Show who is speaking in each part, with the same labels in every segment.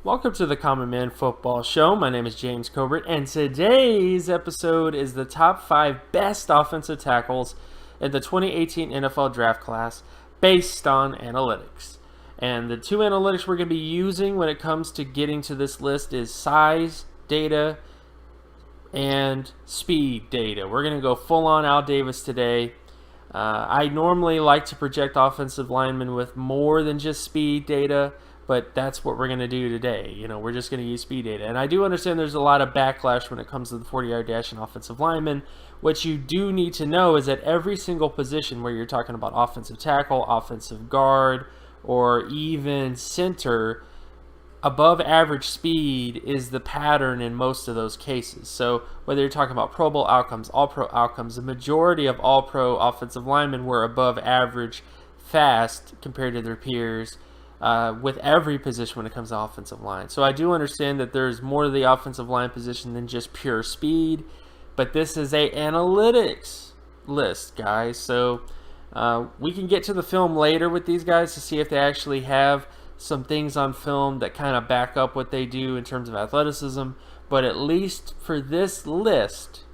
Speaker 1: Welcome to the Common Man Football Show. My name is James Cobern, and today's episode is the top 5 best offensive tackles in the 2018 NFL Draft Class based on analytics. And the 2 analytics we're going to be using when it comes to getting to this list is size data and speed data. We're going to go full on Al Davis today. I normally like to project offensive linemen with more than just speed data, but that's what we're going to do today. We're just going to use speed data. And I do understand there's a lot of backlash when it comes to the 40-yard dash and offensive linemen. What you do need to know is that every single position where you're talking about offensive tackle, offensive guard, or even center, above average speed is the pattern in most of those cases. So whether you're talking about Pro Bowl outcomes, All-Pro outcomes, the majority of All-Pro offensive linemen were above average fast compared to their peers. With every position when it comes to offensive line. So I do understand that there's more to the offensive line position than just pure speed, but this is a analytics list, guys. So we can get to the film later with these guys to see if they actually have some things on film that kind of back up what they do in terms of athleticism. But at least for this list,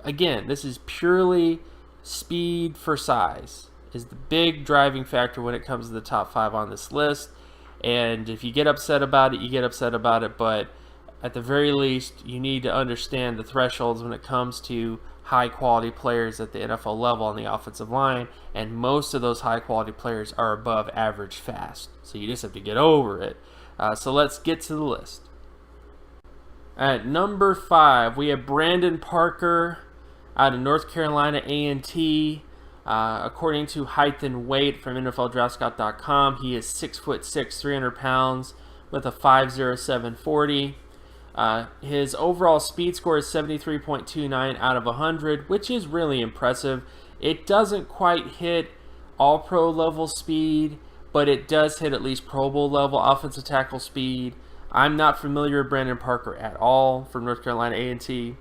Speaker 1: again, this is purely speed for size is the big driving factor when it comes to the top 5 on this list. And if you get upset about it, you get upset about it, but at the very least, you need to understand the thresholds when it comes to high-quality players at the NFL level on the offensive line, and most of those high-quality players are above average fast. So you just have to get over it. So let's get to the list. At number 5, we have Brandon Parker out of North Carolina A&T. According to height and weight from NFLDraftScout.com, he is 6'6", 300 pounds with a 5.07 40. His overall speed score is 73.29 out of 100, which is really impressive. It doesn't quite hit All-Pro level speed, but it does hit at least Pro Bowl level offensive tackle speed. I'm not familiar with Brandon Parker at all from North Carolina A&T,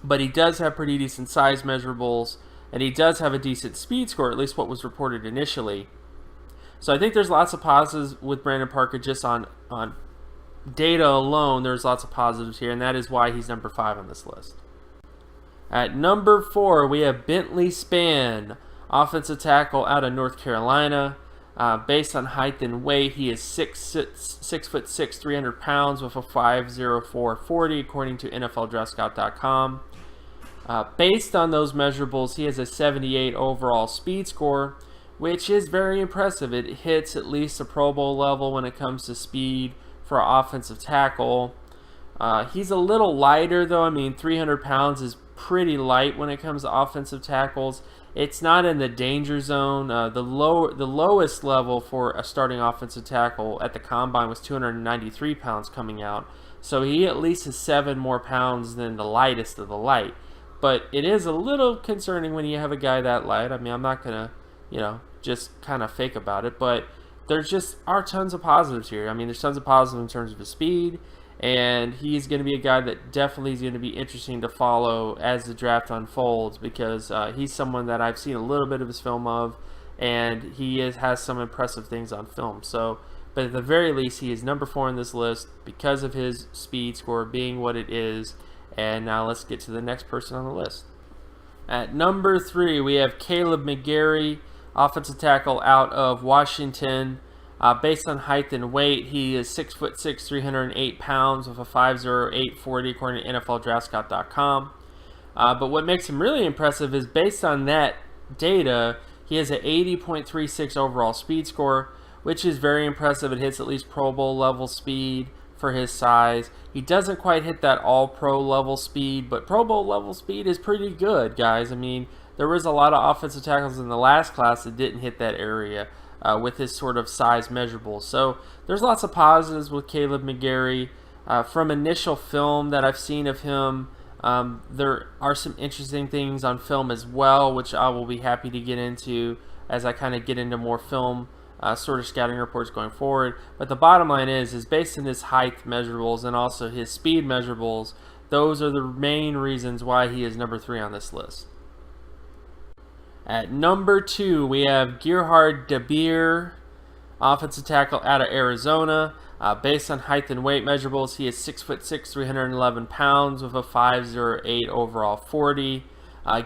Speaker 1: but he does have pretty decent size measurables. And he does have a decent speed score, at least what was reported initially. So I think there's lots of positives with Brandon Parker just on data alone. There's lots of positives here, and that is why he's number 5 on this list. At number 4, we have Bentley Spann, offensive tackle out of North Carolina. Based on height and weight, he is 6'6", 300 pounds with a 5.04 40, according to NFLDraftScout.com. Based on those measurables, he has a 78 overall speed score, which is very impressive. It hits at least a Pro Bowl level when it comes to speed for an offensive tackle. He's a little lighter, though. I mean, 300 pounds is pretty light when it comes to offensive tackles. It's not in the danger zone. The lowest level for a starting offensive tackle at the combine was 293 pounds coming out. So he at least has 7 more pounds than the lightest of the light. But it is a little concerning when you have a guy that light. I mean, I'm not going to, just kind of fake about it. But there's just are tons of positives here. I mean, there's tons of positives in terms of his speed. And he's going to be a guy that definitely is going to be interesting to follow as the draft unfolds, because he's someone that I've seen a little bit of his film of. And he has some impressive things on film. So, but at the very least, he is number 4 on this list because of his speed score being what it is. And now let's get to the next person on the list. At number 3, we have Caleb Mcgarry, offensive tackle out of Washington. Based on height and weight, he is 6'6", 308 pounds with a 5.08 40, according to NFLDraftScout.com. But what makes him really impressive is based on that data, he has an 80.36 overall speed score, which is very impressive. It hits at least Pro Bowl level speed for his size. He doesn't quite hit that All-Pro level speed, but Pro Bowl level speed is pretty good, guys. I mean, there was a lot of offensive tackles in the last class that didn't hit that area. with his sort of size measurables. So there's lots of positives with Caleb Mcgarry. From initial film that I've seen of him, there are some interesting things on film as well, which I will be happy to get into as I kind of get into more film sort of scouting reports going forward. But the bottom line is based on his height measurables and also his speed measurables, those are the main reasons why he is number 3 on this list. At number 2, we have Gerhard Debeer, offensive tackle out of Arizona. Based on height and weight measurables, he is 6'6", 311 pounds with a 5.08 overall 40,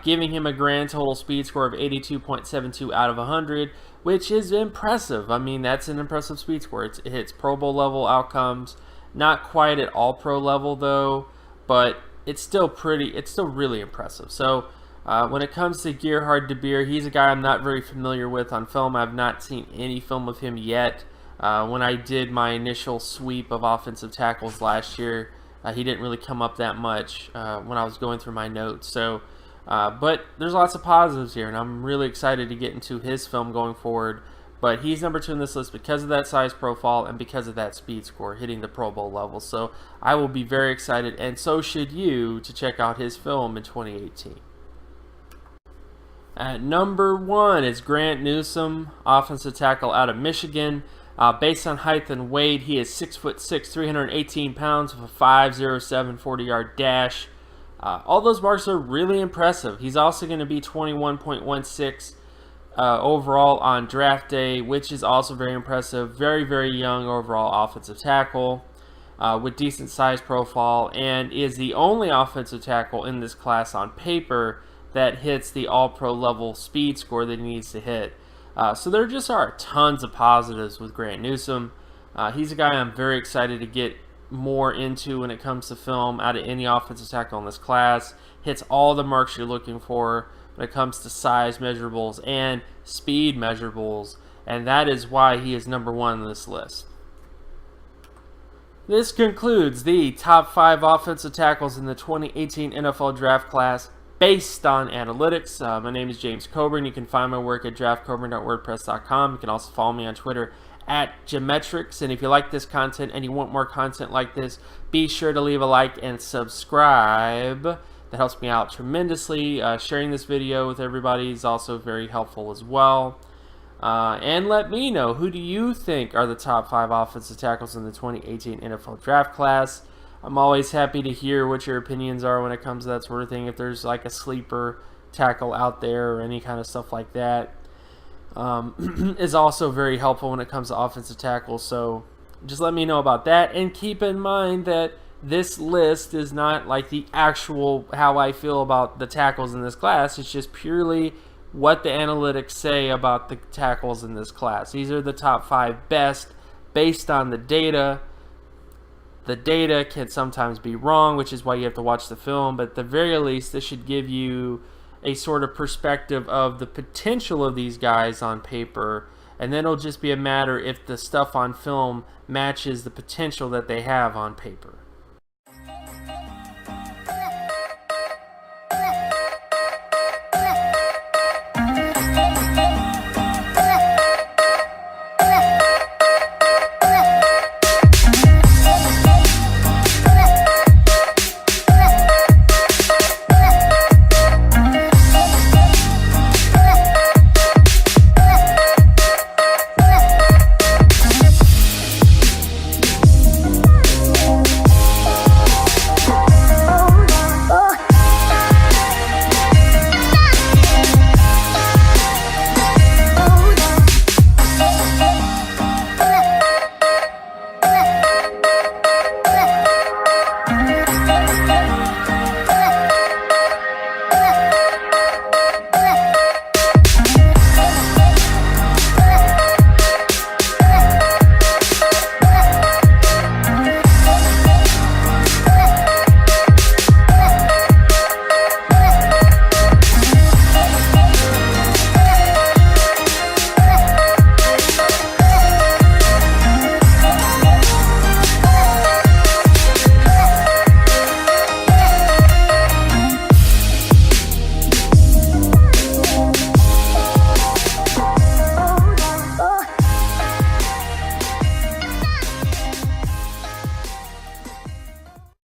Speaker 1: giving him a grand total speed score of 82.72 out of 100, which is impressive. I mean, that's an impressive speed score. It hits Pro Bowl level outcomes. Not quite at all pro level though, but it's still really impressive. So when it comes to Gerhard Debeer, he's a guy I'm not very familiar with on film. I've not seen any film of him yet. When I did my initial sweep of offensive tackles last year, he didn't really come up that much when I was going through my notes. So, but there's lots of positives here, and I'm really excited to get into his film going forward. But he's number 2 on this list because of that size profile and because of that speed score hitting the Pro Bowl level. So I will be very excited, and so should you, to check out his film in 2018. At number 1 is Grant Newsome, offensive tackle out of Michigan. Based on height and weight, he is 6'6", 318 pounds with a 5.07 40-yard dash. All those marks are really impressive. He's also going to be 21.16 overall on draft day, which is also very impressive. Very, very young overall offensive tackle with decent size profile, and is the only offensive tackle in this class on paper that hits the all-pro level speed score that he needs to hit. So there just are tons of positives with Grant Newsome. He's a guy I'm very excited to get more into when it comes to film out of any offensive tackle in this class. Hits all the marks you're looking for when it comes to size measurables and speed measurables, and that is why he is number 1 on this list. This concludes the top 5 offensive tackles in the 2018 NFL Draft Class based on analytics. My name is James Cobern. You can find my work at draftcoburn.wordpress.com. You can also follow me on Twitter at Geometrics. And if you like this content and you want more content like this, be sure to leave a like and subscribe. That helps me out tremendously. Sharing this video with everybody is also very helpful as well. And let me know, who do you think are the top 5 offensive tackles in the 2018 NFL Draft Class? I'm always happy to hear what your opinions are when it comes to that sort of thing. If there's like a sleeper tackle out there or any kind of stuff like that, is also very helpful when it comes to offensive tackles. So just let me know about that. And keep in mind that this list is not like the actual how I feel about the tackles in this class. It's just purely what the analytics say about the tackles in this class. These are the top 5 best based on the data. The data can sometimes be wrong, which is why you have to watch the film, but at the very least, this should give you a sort of perspective of the potential of these guys on paper, and then it'll just be a matter if the stuff on film matches the potential that they have on paper.